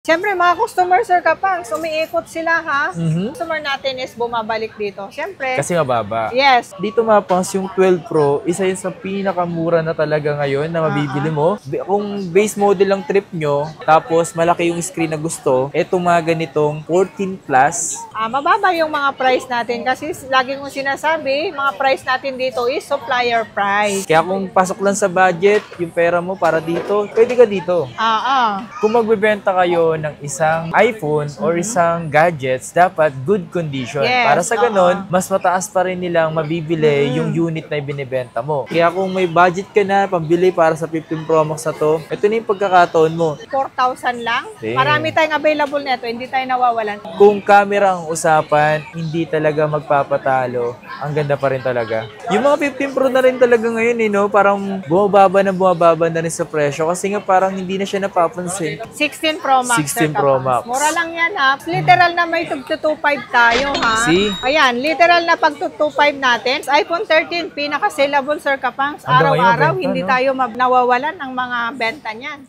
Siyempre, mga customer, Sir Kapangs, umiikot sila, ha? Customer natin is bumabalik dito. Siyempre. Kasi mababa. Yes. Dito Mapangs, yung 12 Pro, isa yun sa pinakamura na talaga ngayon na mabibili mo. Kung base model lang trip nyo, tapos malaki yung screen na gusto, eto mga ganitong 14 Plus. Mababa yung mga price natin kasi lagi kong sinasabi, mga price natin dito is supplier price. Kaya kung pasok lang sa budget, yung pera mo para dito, pwede ka dito. Kung magbebenta kayo ng isang iPhone or isang gadgets, dapat good condition. Yes, para sa ganun, mas mataas pa rin nilang mabibili yung unit na ibinibenta mo. Kaya kung may budget ka na, pambili para sa 15 Pro Max na to, ito na yung pagkakataon mo. 4,000 lang? Marami tayong available nito, hindi tayo nawawalan. Kung camera ang usapan, hindi talaga magpapatalo. Ang ganda pa rin talaga. Yung mga 15 Pro na rin talaga ngayon, no? Parang bumababa na rin sa presyo kasi nga parang hindi na siya napapansin. 16 Pro Max. 16 Pro Max. Mura lang yan, ha? Literal na may tug 2.5 tayo, ha? See? Ayan, literal na pag 2.5 natin. iPhone 13, pinaka-sellable, Sir Kapangs. Araw-araw, hindi tayo nawawalan ng mga benta niyan.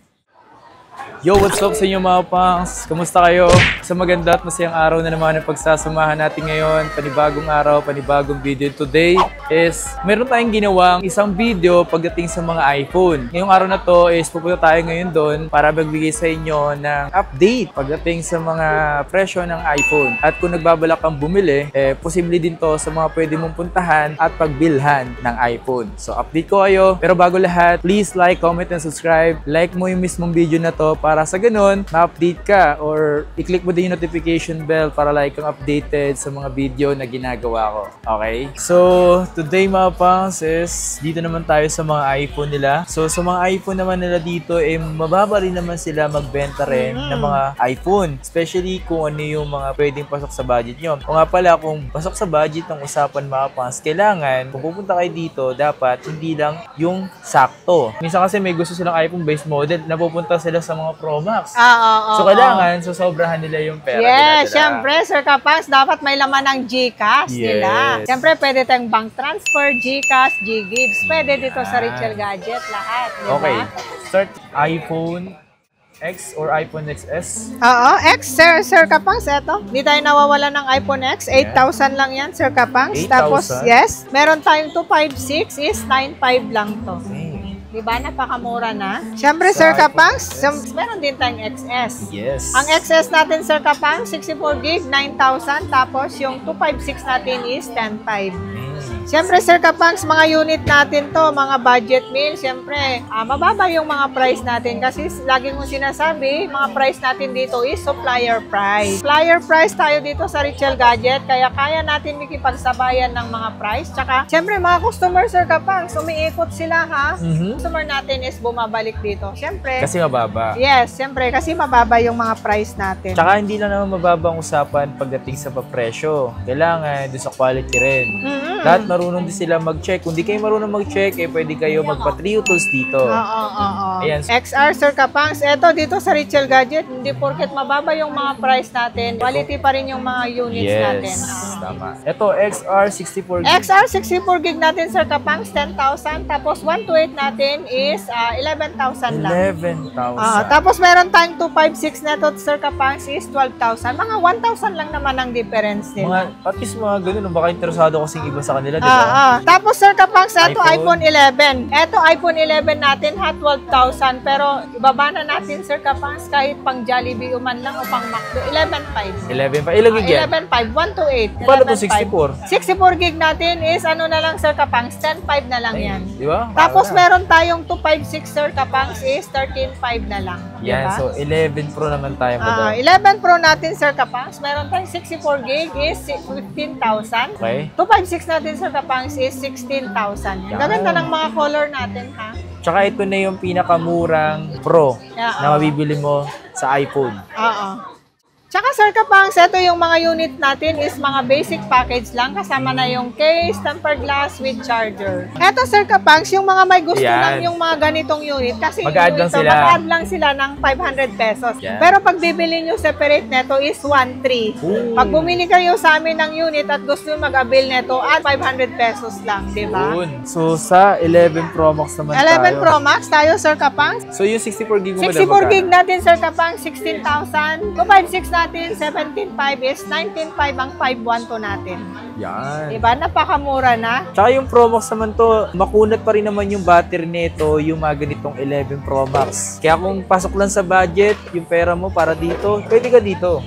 Yo, what's up sa inyo mga pangs? Kamusta kayo? Sa maganda at masayang araw na naman ang pagsasamahan natin ngayon. Panibagong araw, panibagong video. Today is meron tayong ginawang isang video pagdating sa mga iPhone. Ngayong araw na to is pupunta tayo ngayon doon para magbigay sa inyo ng update pagdating sa mga presyo ng iPhone. At kung nagbabalak kang bumili, posible din to sa mga pwede mong puntahan at pagbilhan ng iPhone. So update ko kayo. Pero bago lahat, please like, comment, and subscribe. Like mo yung mismong video na to para sa ganun, ma-update ka or i-click mo din yung notification bell para like kang updated sa mga video na ginagawa ko. Okay? So, today mga pangs is dito naman tayo sa mga iPhone nila. So, sa mga iPhone naman nila dito, mababa rin naman sila magbenta rin ng mga iPhone. Especially kung ano yung mga pwedeng pasok sa budget nyo. O nga pala, kung pasok sa budget ng usapan mga pangs, kailangan, kung pupunta kayo dito, dapat hindi lang yung sakto. Minsan kasi may gusto silang iPhone base model, napupunta sila sa mga Pro Max. So, kailangan, sosobrahan nila yung pera nila. Syempre, Sir Kapangs, dapat may laman ng GCash nila. Syempre, pwede tayong bank transfer, GCash, GGives. Pwede dito sa Richel Gadget, lahat. Diba? Okay. Start iPhone X or iPhone XS? X, Sir Kapangs, eto. Hindi tayo nawawala ng iPhone X. 8,000 lang yan, Sir Kapangs. 8,000? Tapos, yes, meron tayong 256 is 9,500 lang to. Diba? Napakamura na. Siyempre, Sir Kapangs, meron din tayong XS. Yes. Ang XS natin, Sir Kapangs, 64 gig, 9,000. Tapos, yung 256 natin is 10,500. Siyempre, Sir Kapangs, mga unit natin to, mga budget meal, siyempre, mababa yung mga price natin kasi lagi kong sinasabi, mga price natin dito is supplier price. Supplier price tayo dito sa Richel Gadget, kaya kaya natin makipagsabayan ng mga price. Tsaka, siyempre, mga customer, Sir Kapangs, umiikot sila, ha? Customer natin is bumabalik dito. Siyempre. Kasi mababa. Yes, siyempre, kasi mababa yung mga price natin. Tsaka hindi lang naman mababa ang usapan pagdating sa papresyo. Kailangan doon sa quality rin. Lahat marunong din sila mag-check. Kung di kayo marunong mag-check, pwede kayo magpa-Trio Tools dito. Ayan. XR, Sir Kapangs, eto dito sa Richel Gadget, hindi porket mababa yung mga price natin, quality pa rin yung mga units natin. Tama. Ito, XR 64 gig. XR 64 gig natin, Sir Kapangs, 10,000. Tapos 128 natin is 11,000 lang. 11,000. Tapos meron tayong 256 na to, Sir Kapangs, is 12,000. Mga 1,000 lang naman ang difference nila. At least mga ganun, baka interesado kasing iba sa kanila, di ba? Tapos, Sir Kapangs, ito iPhone 11. Ito iPhone 11 natin, 12,000. Pero ibaba na natin, Sir Kapangs, kahit pang Jollibee man lang o pang McDo, 11,500. 11,500. Ilang gig yan? 11,500. 128. Paano ito 64? 64 gig natin is ano na lang, Sir Kapangs, 10,500 na lang yan. Di ba? Tapos meron tayong 256, Sir Kapangs, is 13,500 na lang. Yan, diba? so 11 Pro naman tayo mo doon. 11 Pro natin, Sir Kapangs, meron tayong 64 gig is 15,000. Okay. 256 natin, Sir Kapangs, is 16,000. Gaganda ng mga color natin, ha? Tsaka ito na yung pinakamurang Pro na mabibili mo sa iPhone. Tsaka Sir Kapangs, ito yung mga unit natin is mga basic package lang. Kasama na yung case, tempered glass with charger. Ito Sir Kapangs, yung mga may gusto lang yung mga ganitong unit. Kasi mag-add lang sila ng 500 pesos. Pero pag bibili nyo separate neto is 1,300. Pag bumili kayo sa amin ng unit at gusto nyo mag-avail neto, add 500 pesos lang, di ba? So sa 11 Pro Max naman 11 Pro Max tayo Sir Kapangs. So yung 64 gig mo 64 gig natin Sir Kapangs, 16,000. 256 natin, 17,500 is 19,500 ang 512 natin. Yan. Diba? Napakamura na. Tsaka yung Pro Max naman to, makunat pa rin naman yung battery nito, yung mga ganitong 11 Pro Max. Kaya kung pasok lang sa budget, yung pera mo para dito, pwede ka dito.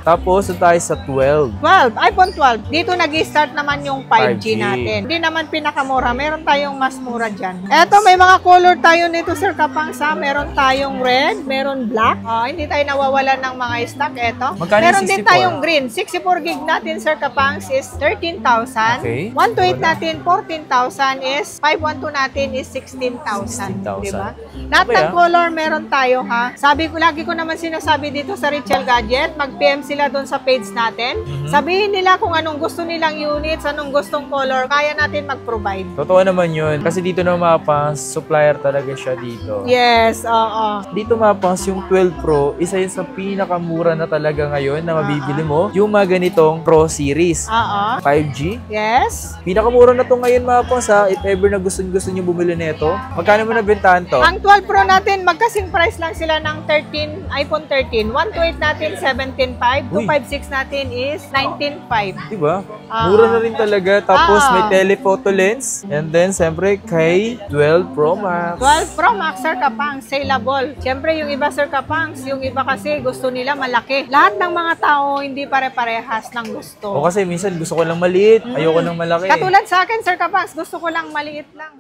Tapos, tayo sa 12. iPhone 12. Dito nag-start naman yung 5G natin. Hindi naman pinakamura. Meron tayong mas mura dyan. Eto, may mga color tayo nito, Sir Kapangs. Meron tayong red, meron black. Hindi tayo nawawalan ng mga stock. Eto. Meron din tayong green. 64 gig natin, Sir Kapangs, is 13,000. Okay. 128 natin, 14,000 is 512 natin is 16,000. Diba? Lahat ng color meron tayo, ha? Lagi ko naman sinasabi dito sa Richel Gadget, mag-PM sila doon sa page natin. Sabihin nila kung anong gusto nilang units, anong gustong color, kaya natin mag-provide. Totoo naman yun. Kasi dito na mapangs, supplier talaga siya dito. Yes, oo. Dito mapangs yung 12 Pro, isa yun sa pinakamura na talaga ngayon na mabibili mo. Yung mga ganitong Pro Series. 5G. Yes. Pinakamura na to ngayon mapangs ha. If ever na gusto nyo bumili nito. Magkano mo nabentahan to? Ang 12 Pro natin, magkasing price lang sila ng iPhone 13. 128 natin, 17,500. 256 natin is 19,500. Diba? Mura na rin talaga. Tapos may telephoto lens. And then, siyempre, kay 12 Pro Max. 12 Pro Max, Sir Kapangs, saleable. Siyempre, yung iba, Sir Kapangs, yung iba kasi gusto nila malaki. Lahat ng mga tao, hindi pare-parehas ng gusto. O kasi minsan gusto ko lang maliit, ayoko ng malaki. Katulad sa akin, Sir Kapangs, gusto ko lang maliit lang.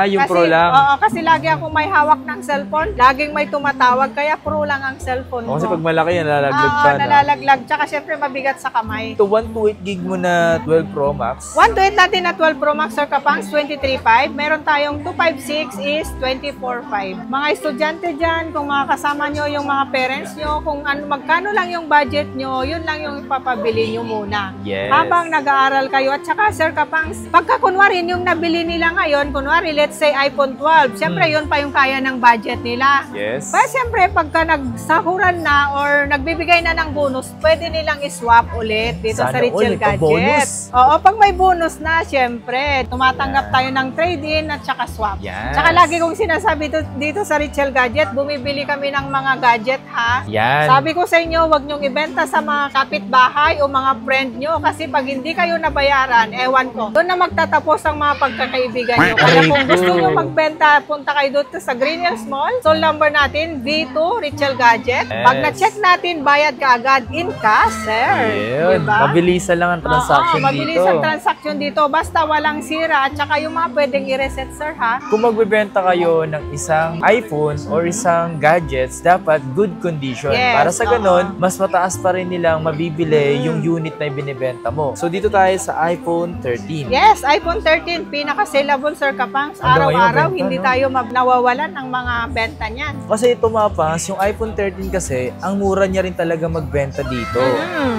Yung kasi, Pro lang. Oo, kasi lagi ako may hawak ng cellphone. Laging may tumatawag, kaya Pro lang ang cellphone ko. Kasi pag malaki yan, nalalaglag pa. Nalalaglag. Tsaka syempre mabigat sa kamay. Ito, 128 gig mo na 12 Pro Max. 128 natin na 12 Pro Max, Sir Kapangs, 23,500. Meron tayong 256 is 24,500. Mga estudyante dyan, kung mga kasama nyo yung mga parents nyo, kung magkano lang yung budget nyo, yun lang yung ipapabili nyo muna. Yes. Habang nag-aaral kayo. At saka, Sir Kapangs, pagka kunwari yung nabili nila ngayon, kunwari, let's say iPhone 12, siyempre yun pa yung kaya ng budget nila. Yes. Pero siyempre, pagka nagsahuran na or nagbibigay na ng bonus, pwede nilang iswap ulit dito sa Richel Gadget. Oo, pag may bonus na, siyempre, tumatanggap tayo ng trade-in at saka swap. Yes. Tsaka lagi kong sinasabi dito sa Richel Gadget, bumibili kami ng mga gadget, ha? Yan. Sabi ko sa inyo, wag nyong ibenta sa mga kapitbahay o mga friend nyo kasi pag hindi kayo nabayaran, ewan ko, doon na magtatapos ang mga pagkakaibigan nyo. Kaya kung gusto nyo magbenta, punta kayo doon sa Green Hills Mall. So, number natin, V2, Richel Gadget. Yes. Pag na-check natin, bayad ka agad in cash, sir. Yun. Diba? Mabilisan lang ang transaction mabilis dito. ang transaction dito. Basta walang sira at saka yung mga pwedeng i-reset, sir, ha? Kung magbebenta kayo ng isang iPhone or isang gadgets, dapat good condition. Yes, Para sa ganun, mas mataas pa rin nilang mabibili yung unit na ibinibenta mo. So, dito tayo sa iPhone 13. Yes, iPhone 13, pinaka-saleable, Sir Kapangs. Araw-araw, hindi tayo nawawalan ng mga benta niyan. Kasi ito mapas, yung iPhone 13 kasi, ang mura niya rin talaga magbenta dito.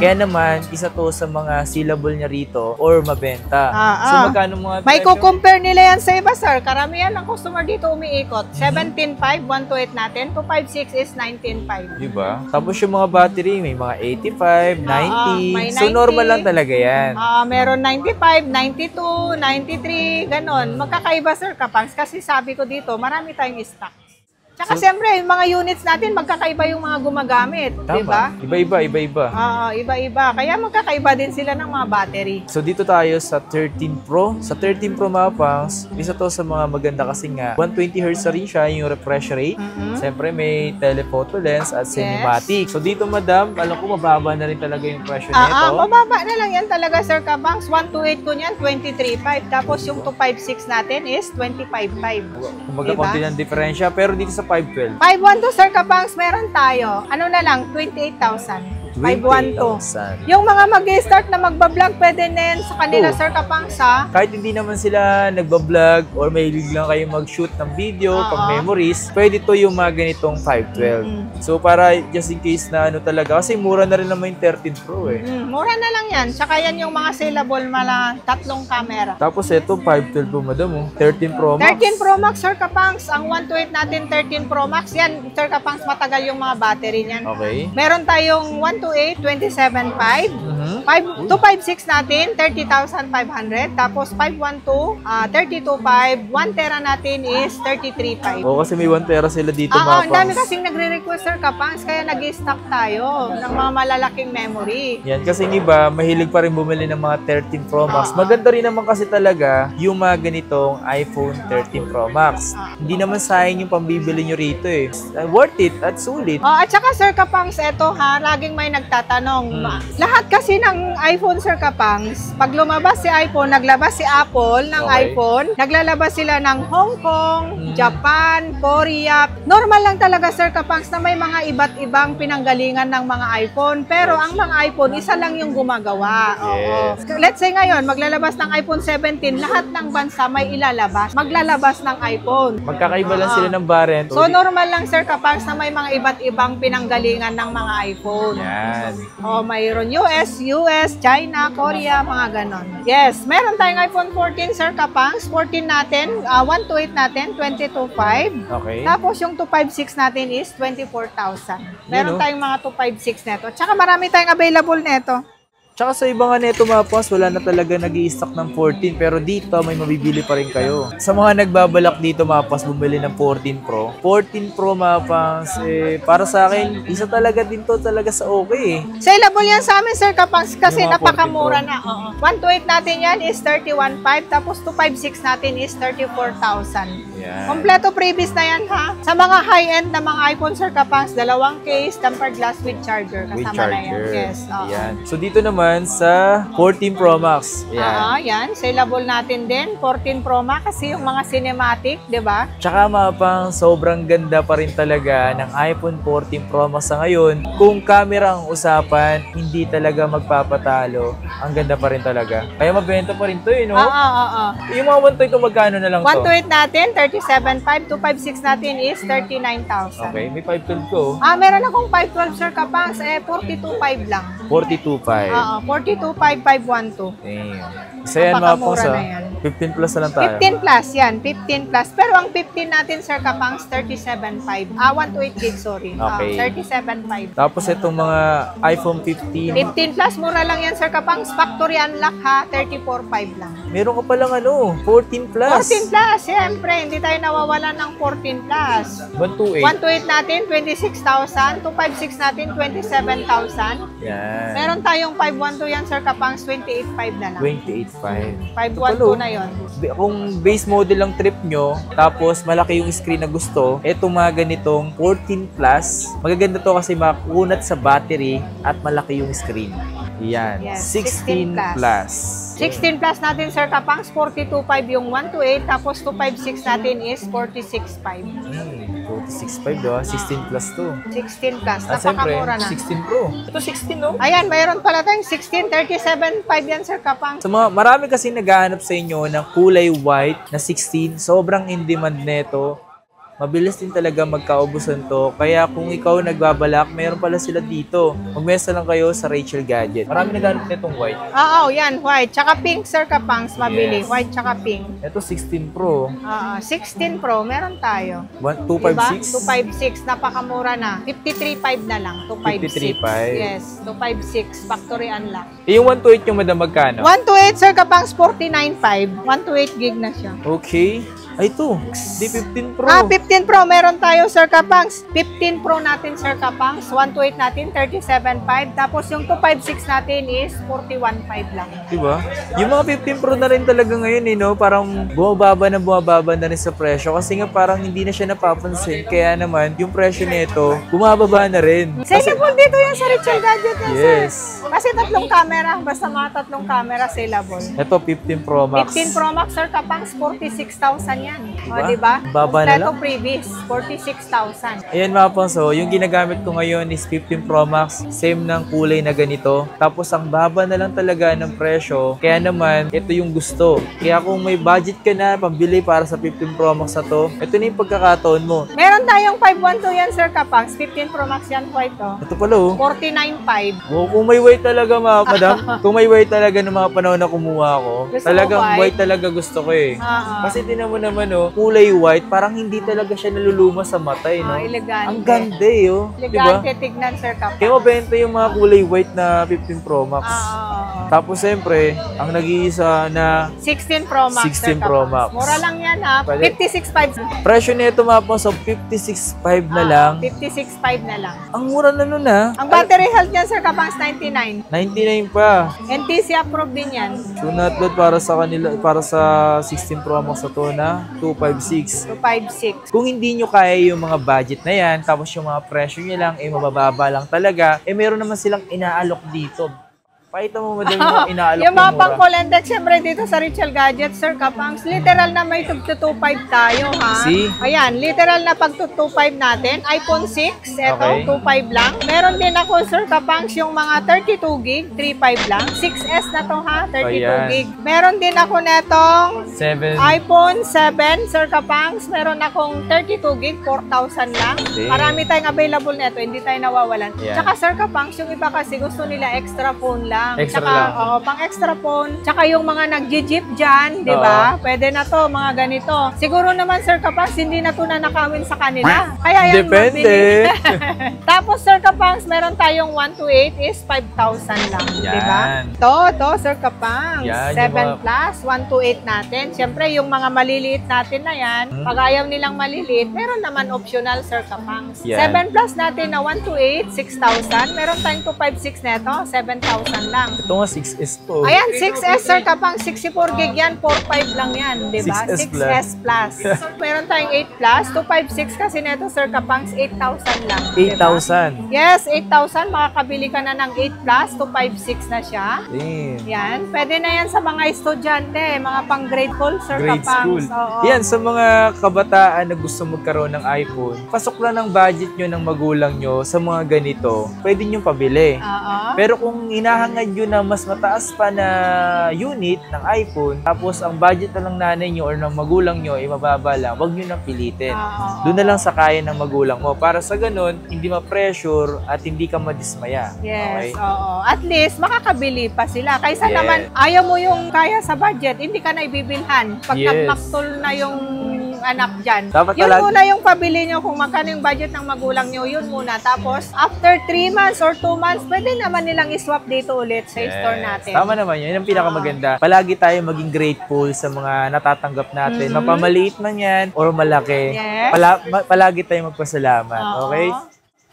Kaya naman, isa to sa mga sellable niya rito or mabenta. So, magkano mga may kukompare nila yan sa iba, sir. Karamihan ng customer dito umiikot. 17,500, 128 natin. 256 is 19,500. Diba? Tapos yung mga battery, may mga 85, 90. May 90. So, normal lang talaga yan. Meron 95, 92, 93, ganon. Magkakaiba, Sir Kapangs, kasi sabi ko dito, marami tayong stock. Tsaka siyempre, yung mga units natin, magkakaiba yung mga gumagamit. Tama. Diba? Iba-iba. Iba-iba. Kaya magkakaiba din sila ng mga battery. So, dito tayo sa 13 Pro. Sa 13 Pro mapangs, isa to sa mga maganda kasi nga, 120Hz rin siya yung refresh rate. Siyempre, may telephoto lens at cinematic. So, dito, madam, alam ko, mababa na rin talaga yung presyo nito. Mababa na lang yan talaga, Sir Kapangs. 128 ko niyan, 23,500. Tapos, yung 256 natin is 25,500. Kumbaga, konti ng diferensya. Pero dito sa 512. 512, Sir Kapangs, meron tayo. Ano na lang, 28,000. 512. Yung mga mag-start na magbablog, pwede na yan sa kanila, Sir Kapangs, ha? Kahit hindi naman sila nagbablog or mahilig lang kayo mag-shoot ng video, pang memories, pwede to yung mga ganitong 512. So para just in case na ano talaga, kasi mura na rin naman yung 13 Pro eh. Mura na lang yan. Tsaka yan yung mga saleable, tatlong camera. Tapos ito, 512 po madam, 13 Pro Max. 13 Pro Max, Sir Kapangs. Ang 128 natin, 13 Pro Max. Yan, Sir Kapangs, matagal yung mga battery niyan. Okay. Meron tayong 128, 27.5. 256 natin, 30,500. Tapos 512, 32.5. 1 tera natin is 33.5. Oo, kasi may 1 tera sila dito, ang mga dami pangs. kasing nagre-request, Sir Kapangs, kaya nag-stock tayo ng mga malalaking memory. Yan, kasi yung iba, mahilig pa rin bumili ng mga 13 Pro Max. Maganda rin naman kasi talaga yung mga ganitong iPhone 13 Pro Max. Hindi naman sayang yung pambibili nyo rito eh. Worth it at sulit. At saka, Sir Kapangs, eto ha, laging may nagtatanong. Lahat kasi ng iPhone, Sir Kapangs, pag lumabas si iPhone, naglabas si Apple ng iPhone, naglalabas sila ng Hong Kong, Japan, Korea. Normal lang talaga, Sir Kapangs, na may mga iba't ibang pinanggalingan ng mga iPhone. Pero ang mga iPhone, isa lang yung gumagawa. Yes. Let's say ngayon, maglalabas ng iPhone 17, lahat ng bansa may ilalabas, maglalabas ng iPhone. Magkakaiba lang sila ng variant. So, normal lang, Sir Kapangs, na may mga iba't ibang pinanggalingan ng mga iPhone. Yan. Mayroon US, China, Korea, mga ganon. Yes, meron tayong iPhone 14, Sir Kapangs. 14 natin, 128 natin, 22.5. Okay. Tapos yung 256 natin is 24,000. Meron tayong mga 256 neto. Tsaka marami tayong available neto. Tsaka sa iba nga neto mga pangs, wala na talaga nag-i-stock ng 14. Pero dito, may mabibili pa rin kayo. Sa mga nagbabalak dito mga pangs, bumili ng 14 Pro. 14 Pro mga pangs, para sa akin, isa talaga din to talaga sa okay eh. Saleable yan sa amin, Sir Kapangs, kasi Yung mga napakamura 14 na. 128 natin yan is 31,500. Tapos 256 natin is 34,000. Yan. Kompleto previous na yan, ha? Sa mga high-end na mga iPhone, Sir Kapangs, 2 case, tempered glass with charger. Kasama With na charger. yan. Yes. Yan. So dito naman sa 14 Pro Max. Yan. Yan. Saleable natin din. 14 Pro Max kasi yung mga cinematic, di ba? Tsaka mga pang sobrang ganda pa rin talaga ng iPhone 14 Pro Max sa ngayon. Kung camera ang usapan, hindi talaga magpapatalo. Ang ganda pa rin talaga. Kaya mabenta pa rin to eh, no? Yung mga 128 magkano na lang to? 128 natin, 37,500. 256 natin is 39,000. Okay, may 512 ko. Meron akong 512, Sir Kapangs. 42,500 lang. 42.5. 42,512. Damn. Isa yan mga pong Napakamura sa na yan. 15 plus na lang tayo. 15 plus yan, 15 plus. Pero ang 15 natin, Sir Kapangs, 37,500. 128 gig, sorry. Okay. 37,500. Tapos itong mga iPhone 15. 15 plus, mura lang yan, Sir Kapangs. Factory unlock, ha? 34,500 lang. Meron ka palang 14 plus. 14 plus, siyempre. Hindi tayo nawawalan ng 14 plus. 128. 128 natin, 26,000. 256 natin, 27,000. Yan. Meron tayong 512 yan, Sir Kapangs, 28,500 na lang. 28.5. 512 na yon. Kung base model ang trip nyo, tapos malaki yung screen na gusto, etong mga ganitong 14 plus, magaganda to kasi makunat sa battery at malaki yung screen. Yan. Yes, 16 16 plus. 16 plus natin, Sir Kapangs, 42,500 yung 128, tapos 256 natin is 46,500. 46.5 diba? 16 plus to. 16 plus, Siyempre, napakamura na. 16 Pro. Ito 16 no? Ayan, mayroon pala tayong 16, 37,500 yan, Sir Kapangs. Sa mga, marami kasi naghahanap sa inyo ng kulay white na 16. Sobrang in demand nito. Mabilis din talaga magkaubusan to. Kaya kung ikaw nagbabalak, mayroon pala sila dito. Magmesa lang kayo sa Rachel Gadget. Marami naghahanap nitong white. Oo, yan, white. Tsaka pink, Sir Kapangs, mabili. Yes. White tsaka pink. Ito 16 Pro. 16 Pro, meron tayo. 256. 256, napakamura na. 53,500 na lang, 256. 53,500. Yes, 256, factory unlock. Yung 128 yung madam magkano? 128, Sir Kapangs, 49,500. 128 gig na siya. Okay. Ay, ito. Di 15 Pro. 15 Pro, meron tayo, Sir Kapangs. 15 Pro natin, Sir Kapangs. 128 natin, 37,500. Tapos yung 256 natin is 41,500 lang. Diba? Yung mga 15 Pro na rin talaga ngayon, eh, no? Parang bumababa na rin sa presyo. Kasi nga parang hindi na siya napapansin. Kaya naman, yung presyo nito, bumababa na rin. Saleable dito yan sa Rachel Gadget yan, Yes. Sir. Kasi tatlong camera. Basta mga tatlong camera, saleable. Ito, 15 Pro Max. 15 Pro Max, Sir Kapangs, 46,000 yan. yan. Diba? O, diba? Baba na Kompleto lang. previous, 46,000. Ayan mga pangso, yung ginagamit ko ngayon is 15 Pro Max, same ng kulay na ganito. Tapos ang baba na lang talaga ng presyo, kaya naman ito yung gusto. Kaya kung may budget ka na pambili para sa 15 Pro Max na to, ito na yung pagkakataon mo. Meron tayong 512 yan, Sir Kapangs. 15 Pro Max yan, white to. Ito pala oh. 49.5. Oh, kung may white talaga mga madam, kung may white talaga ng mga panahon na kumuha ko, Gusto talagang mo white talaga gusto ko eh. Oo. Kasi tinan mo naman oh, kulay white, parang hindi talaga siya naluluma sa mata eh, no? Elegante. Ang ganda eh, oh. Diba? Elegante tignan, Sir Kapangs. Kaya mabenta yung mga kulay white na 15 Pro Max. Tapos siyempre, ang nag-iisa na 16 Pro Max, 16 Sir Pro Kapangs. Max. Mura lang yan ha. Pwede. 56.5. presyo nito mga po, so 56.5 na lang. 56.5 na lang. Ang mura na nun ah. Ang battery health niyan, Sir Kapangs, 99. 99 pa. NTC approved din yan. So not bad para sa kanila, para sa 16 Pro Max na to na 256. 256. Kung hindi nyo kaya yung mga budget na yan, tapos yung mga presyo nyo lang, mabababa lang talaga, meron naman silang inaalok dito. Pakita mo madami yung inaalok Yung mga mura. pang-call index, syempre dito sa Richel Gadget, Sir Kapangs, literal na may tug 225 tayo, ha? See? Ayan, literal na pag 225 natin. iPhone 6, eto, Okay. 25 lang. Meron din ako, Sir Kapangs, yung mga 32 gig, 35 lang. 6S na to, ha? 32 Ayan. gig. Meron din ako netong 7. iPhone 7, Sir Kapangs, meron akong 32 gig, 4,000 lang. Okay. Marami tayong available neto, hindi tayo nawawalan. Ayan. Tsaka, Sir Kapangs, yung iba kasi gusto nila extra phone lang. Extra Tsaka, lang. pang extra phone. Tsaka yung mga nag-jeep dyan, di ba? Pwede na to, mga ganito. Siguro naman, Sir Kapangs, hindi na to nanakawin sa kanila. Kaya yan, Depende. mabili. Tapos, Sir Kapangs, meron tayong 128 is 5,000 lang. Di ba? Yan. To, Sir Kapangs. Yan, 7 yung mga- plus, 128 natin. Siyempre, yung mga maliliit natin na yan, pag ayaw nilang maliliit, meron naman optional, Sir Kapangs. Yan. 7 plus natin na 128, 6,000. Meron tayong 256 neto, 7,000 lang. Ito nga 6S to. Ayan, 6S, Sir Kapang, 64 gig yan, 45 lang yan, di ba? 6S 6S plus. Meron tayong 8 plus, 256 kasi neto, Sir Kapang, 8,000 lang. di ba? 8,000. Yes, 8,000, makakabili ka na ng 8 plus, 256 na siya. Damn. Yan, pwede na yan sa mga estudyante, mga pang grade school, Sir Grade Kapang. school. Oo. Yan, sa mga kabataan na gusto magkaroon ng iPhone, pasok lang ng budget nyo ng magulang nyo sa mga ganito, pwede nyo pabili. Oo. Pero kung hinahangad nyo na mas mataas pa na unit ng iPhone, tapos ang budget na ng nanay nyo or ng magulang nyo ay mababa lang, huwag nyo nang pilitin. Oo. Doon na lang sa kaya ng magulang mo. Para sa ganun, hindi ma-pressure at hindi ka madismaya. Yes, Okay? oo. At least, makakabili pa sila. Kaysa Yes. naman, ayaw mo yung kaya sa budget, hindi ka na ibibilhan. Pag Yes. nagmaktol na yung anak dyan. Dapat Yun talaga- muna yung pabili nyo kung magkano yung budget ng magulang nyo, yun muna. Tapos, after 3 months or 2 months, pwede naman nilang iswap dito ulit sa store natin. Tama naman yun. Yun ang pinakamaganda. Palagi tayo maging grateful sa mga natatanggap natin. Mapamaliit man yan or malaki. Yes. Palagi tayo magpasalamat. Oo. Okay?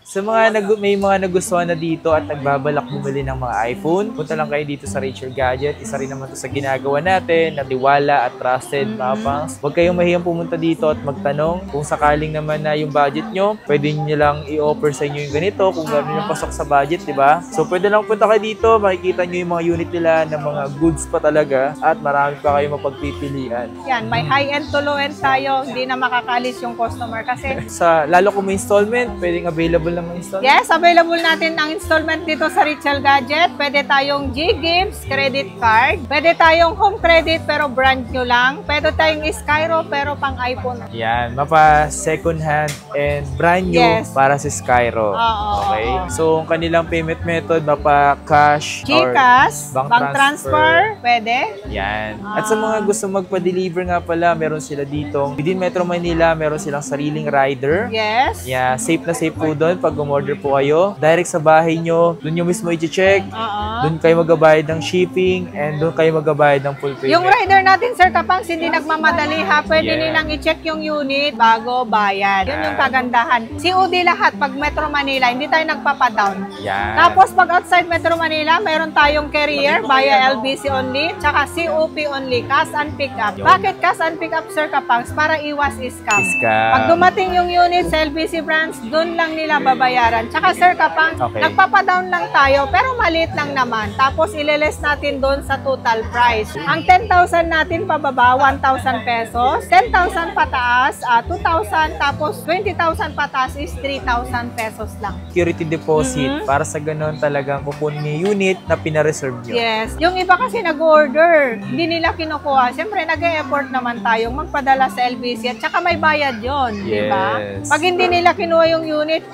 Sa mga may mga nagustuhan na dito at nagbabalak bumili ng mga iPhone, punta lang kayo dito sa Richel Gadget. Isa rin naman to sa ginagawa natin, na tiwala at trusted, mga pangs. Huwag kayong mahiyang pumunta dito at magtanong. Kung sakaling naman na yung budget nyo, pwede nyo lang i-offer sa inyo yung ganito kung gano'n yung pasok sa budget, di ba? So, pwede lang punta kayo dito, makikita nyo yung mga unit nila ng mga goods pa talaga at marami pa kayong mapagpipilian. Yan, may high-end to low-end tayo, hindi na makakalis yung customer kasi Lalo kung may installment, pwedeng available lang ang installment. yes, available natin ang installment dito sa Richel Gadget. Pwede tayong G-Games credit card. Pwede tayong home credit pero brand new lang. Pwede tayong Skyro pero pang iPhone. Yan, mapa second hand and brand new Yes. para sa Skyro. Oo, Okay? oo. So, ang kanilang payment method, mapa cash or GCash, bank bank transfer, pwede. yan. At sa mga gusto magpa-deliver nga pala, meron sila dito. Within Metro Manila, meron silang sariling rider. Yes. Yeah, safe na safe po doon pag umorder po kayo. Direct sa bahay nyo, doon nyo mismo i-check. Oo. Doon kayo magbabayad ng shipping and doon kayo magbabayad ng full payment. Yung rider natin, Sir Kapangs, hindi nagmamadali ha. Pwede Yeah. nilang i-check yung unit bago bayad. Yun yung kagandahan. COD lahat pag Metro Manila, hindi tayo nagpapadown. Yan. Tapos pag outside Metro Manila, mayroon tayong carrier via LBC only, tsaka COP only, cash and pick up. Yun. Bakit cash and pick up, Sir Kapangs? Para iwas scam. Scam. Pag dumating yung unit sa LBC branch, doon lang nila babayaran. Tsaka Sir Kapang, Okay. nagpapadown lang tayo, pero maliit lang naman. naman. Tapos ileless natin doon sa total price. Ang 10,000 natin pababa, 1,000 pesos. 10,000 pataas, 2,000. Tapos 20,000 pataas is 3,000 pesos lang. Security deposit para sa ganun talagang kukunin yung unit na pina-reserve nyo. Yes. Yung iba kasi nag-order, hindi nila kinukuha. Siyempre, nag-e-effort naman tayong magpadala sa LBC at saka may bayad yon, di ba? Yes. Pag hindi nila kinuha yung unit,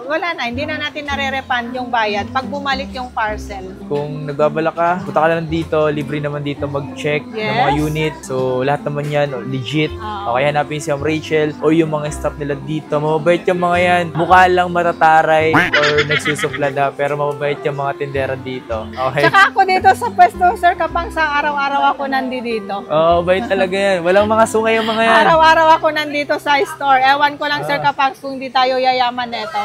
wala na. Hindi na natin nare-refund yung bayad pag bumalik yung parcel. Kung nagbabala ka, punta ka lang dito, libre naman dito mag-check ng mga Yes. unit. So, lahat naman yan, legit. Oo. Okay, hanapin si Ma'am Rachel o yung mga staff nila dito. Mababait yung mga yan. Mukha lang matataray or nagsusuplada, pero mababait yung mga tindera dito. Okay? Tsaka ako dito sa pwesto, Sir Kapang, sa araw-araw ako nandito. Oo, bait talaga yan. Walang mga sungay yung mga yan. Araw-araw ako nandito sa store. Ewan ko lang, Sir Kapang, kung di tayo yayaman neto.